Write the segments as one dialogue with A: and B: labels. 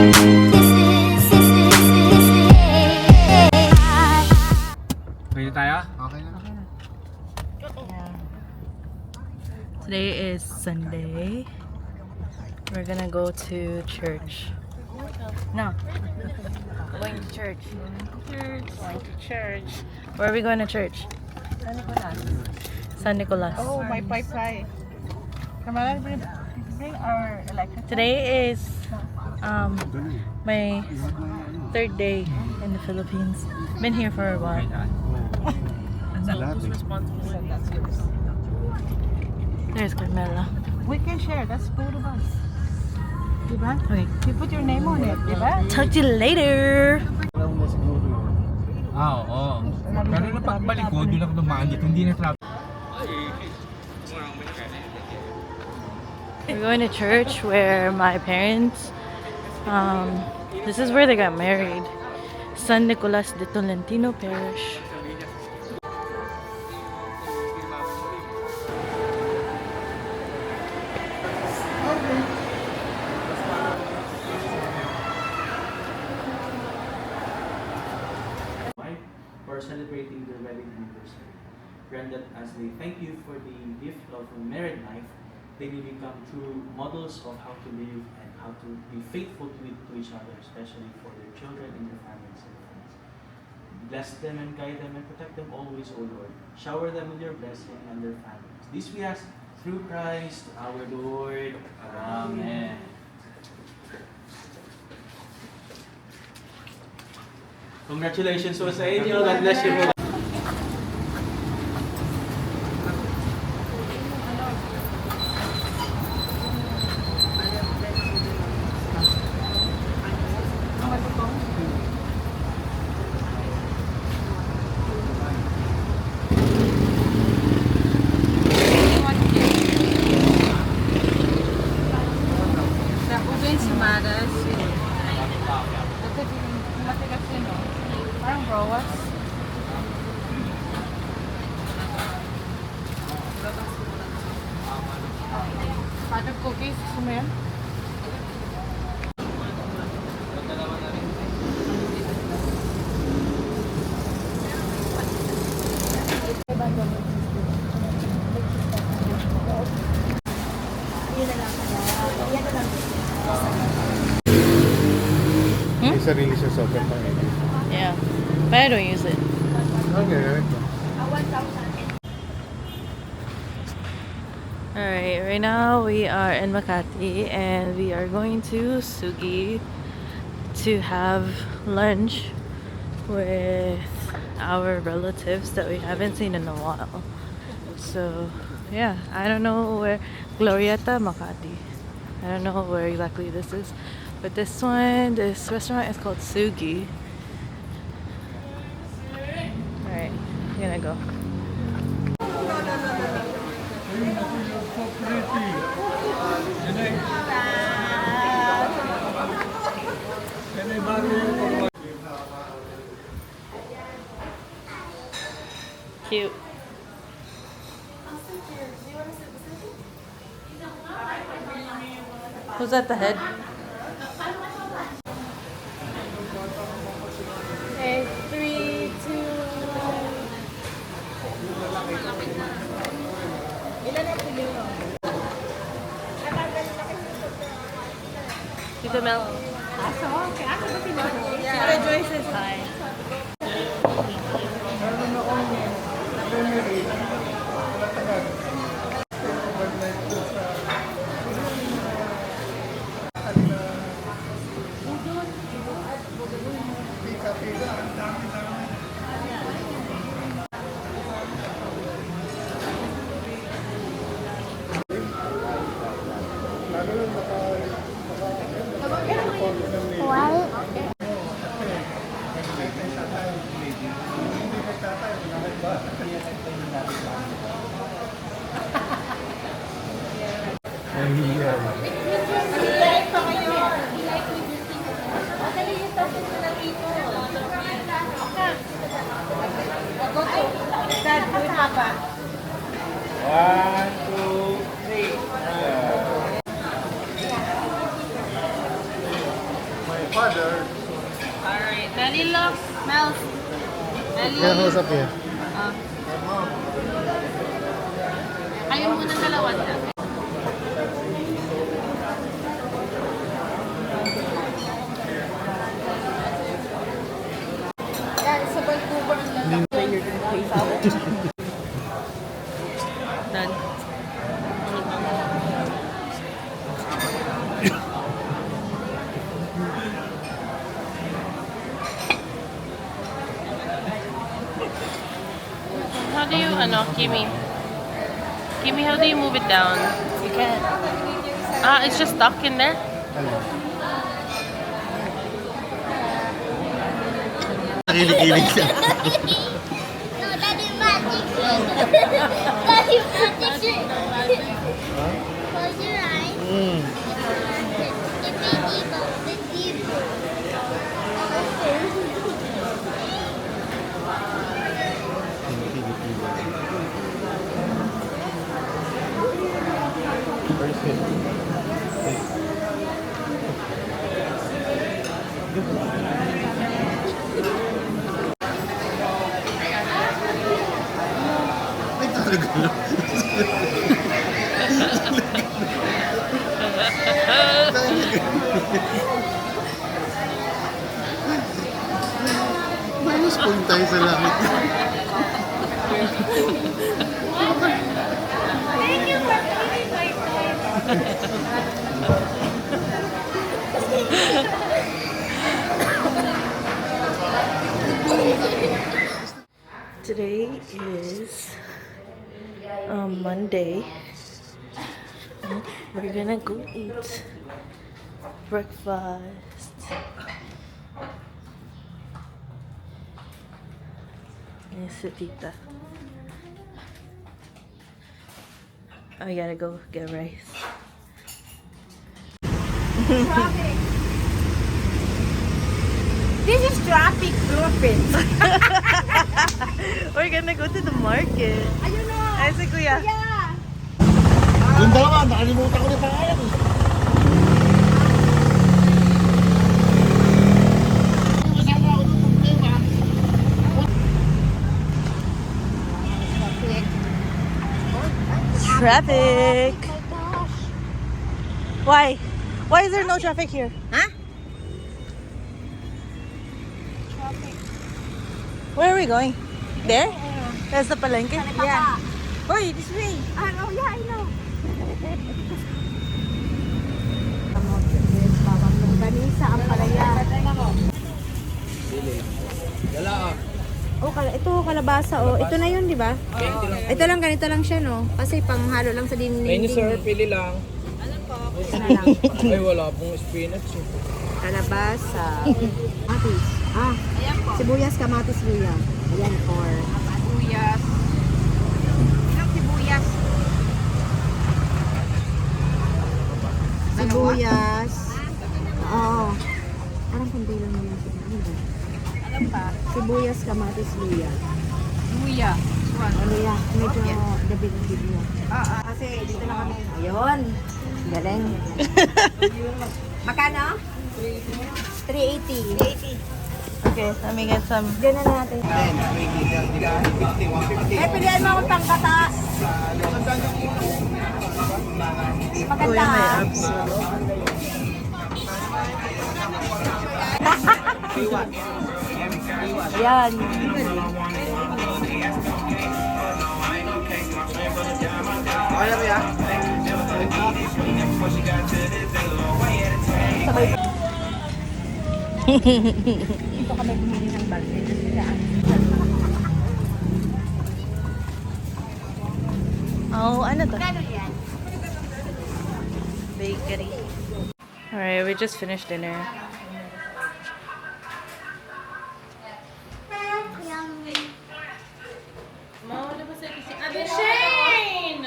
A: Ready tayo?
B: Okay na.
C: Today is Sunday. We're gonna go to church. No. Going to church.
D: Going to church.
C: Where are we going to church? San Nicolas.
D: Oh, my pie. Come on, bring our electric.
C: Today is my third day in the Philippines. Been here for a while.
D: Who's responsible for that? That's yours.
C: There's Carmela.
D: We can share. That's both of us. Diba?
C: Okay.
D: You put your name on it, diba?
C: Talk to you later.
A: Oo. Pero nung pagbalik ko, doon ako dumaan dito, hindi na traffic.
C: We're going to church where my parents, this is where they got married. San Nicolas de Tolentino Parish.
E: For celebrating their wedding anniversary. Granted, as they thank you for the gift of a married life, they will become true models of how to live and how to be faithful to each other, especially for their children and their families and friends. Bless them and guide them and protect them always, O Lord. Shower them with your blessing and their families. This we ask through Christ our Lord. Amen. Congratulations po sa inyo. God bless you po.
D: Parang browas. Potted cookies. Gusto mo yan?
B: May sarili siya sobrang pangit.
C: Yeah, but I don't use it.
B: Okay.
C: Alright, right now we are in Makati and we are going to Sugi to have lunch with our relatives that we haven't seen in a while. So yeah, I don't know where, Glorieta, Makati. I don't know where exactly this is, but this restaurant is called Sugi. Alright, I'm gonna go. Cute. Who's at the head? Okay, 3, 2, 1. Tita Mel. Tita Joyce is hi. Alright. Melly loves Mel. Melly.
B: Kaya kausap niya.
C: Ayaw muna dalawa na.
D: Yan, sa Vancouver lang.
C: Done. How do you, Kimi? Kimi, how do you move it down?
D: You can.
C: Ah, it's just stuck in there?
B: Nakilig-kilig siya.
F: No, Daddy magic. Daddy magic. Close your eyes. If they evil, then evil.
B: Where's it? Ay, talaga lang. Minus point tayo sa langit.
F: Thank you for playing my
C: Today is Monday. We're gonna go eat breakfast. Yes, Tita. I gotta go get rice.
D: This is traffic, Philippines.
C: We're gonna go to the market.
D: Ayun o.
C: Ay, si Kuya.
D: Yeah.
B: Yung dalawa, nakalimutan ko na pangalan eh.
C: Traffic. Why? Why is there no traffic here?
D: Huh?
C: Where are we going? There? There's the palengke?
D: Yeah.
C: Boy, this way.
D: Oh, yeah, I know. Ganisa ang palaya. Oh, ito kalabasa oh. Ito na 'yun, di ba? Ito lang ganito lang siya no. Kasi panghalo lang sa dinding.
G: Menu sir, pili lang.
D: Ito na lang.
G: Ay, wala pong spinach.
D: Kalabasa. Kamatis. Sibuyas, kamatis, luya. Ayan, or sibuyas. Ilang sibuyas? Sibuyas. Oo. Parang kundi lang naman siya. Ano ba? Alam pa? Sibuyas, kamatis, luya. Luya. Luya. Medyo dabig-dabig mo. Kasi dito na kami. Ayun. Galing. Magkano? 380. 380.
C: Okay, let me get some.
D: Ganun natin. Pilihan mo akong pangkata.
C: Oh,
D: Maganda.
C: may abs. Yan.
D: Dito kami bumili ng balde.
C: Oh, ano to? Bakery. Alright, we just finished dinner. Shane!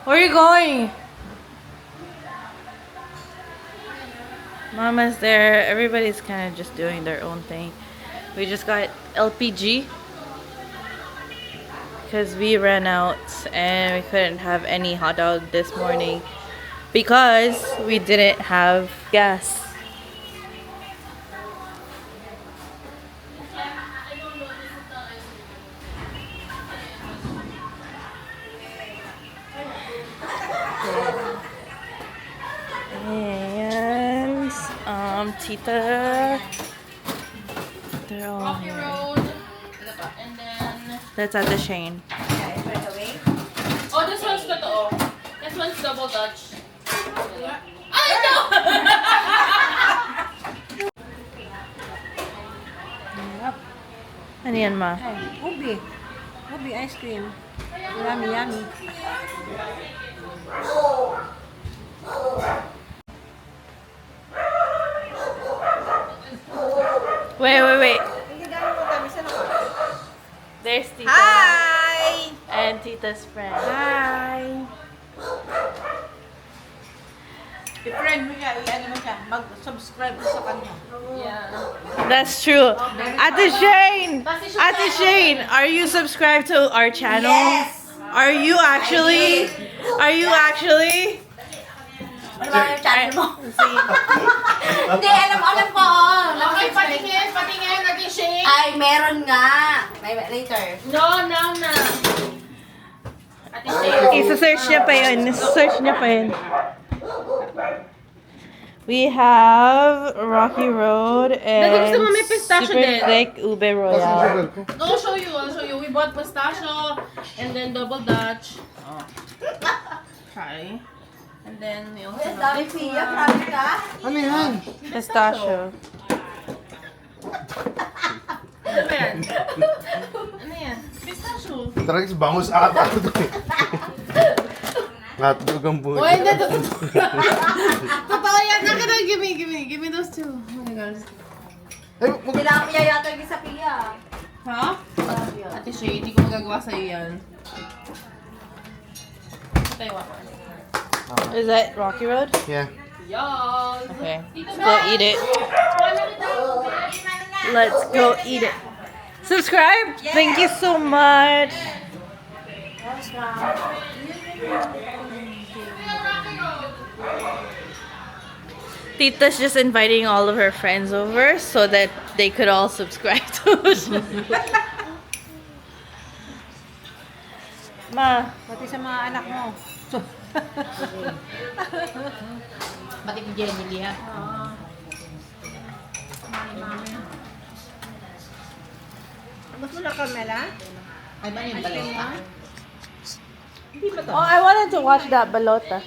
C: Where are you going? Mama's there. Everybody's kind of just doing their own thing. We just got LPG. because we ran out and we couldn't have any hot dog this morning because we didn't have gas. And Tita, they're all here.
H: And then,
C: That's at the Shane.
H: oh, this one's totoo. This one's double Dutch. I know!
C: Ano yan, ma?
D: Ubi. Ubi ice cream. Yummy, yummy.
C: Wait. There's Tita.
D: Hi!
C: And Tita's friend.
D: Hi! I-friend mo siya, i-ano mo siya, mag-subscribe sa kanya.
C: That's true. Ate Shane! Ate Shane, are you subscribed to our channel?
D: Yes!
C: Are you actually? Are you actually?
D: Ano ba yung channel mo? Hindi, alam ko.
H: Okay, patingin, natin shake.
D: Ay, meron nga. May later.
H: No, now na. Ate shake.
C: Isa-search niya pa yun. Isa-search niya pa yun. We have Rocky Road and
H: gusto mo may pistachio
C: super
H: din.
C: thick ube royale.
H: I'll show you. We bought pistachio and then double Dutch. Oh. Okay. And then we also have
D: Dami siya, grabe ka.
B: Ano yan?
C: Pistachio.
H: Ano yan? Ano yan? Pistachio.
B: Talagang bangus ata ito. Hotdog ang buhay.
H: Oh, hindi. Totoo yan. Give me those two. Oh my gosh.
B: Ay,
D: Tilapia yata yung sa piya.
H: Ha? Ate Shay, hindi ko magagawa sa'yo yan. Tayo ako.
C: Is that Rocky Road?
B: yeah.
H: Yes.
C: Okay. Let's go eat it. Let's go eat it. Subscribe? Thank you so much. Tita's just inviting all of her friends over so that they could all subscribe to us. Ma,
D: Pati sa mga anak mo.
H: Pati ko Jenny Lee, ha?
D: Mas mo na Carmela?
H: Ay ba yung balota?
C: oh, I wanted to watch that balota.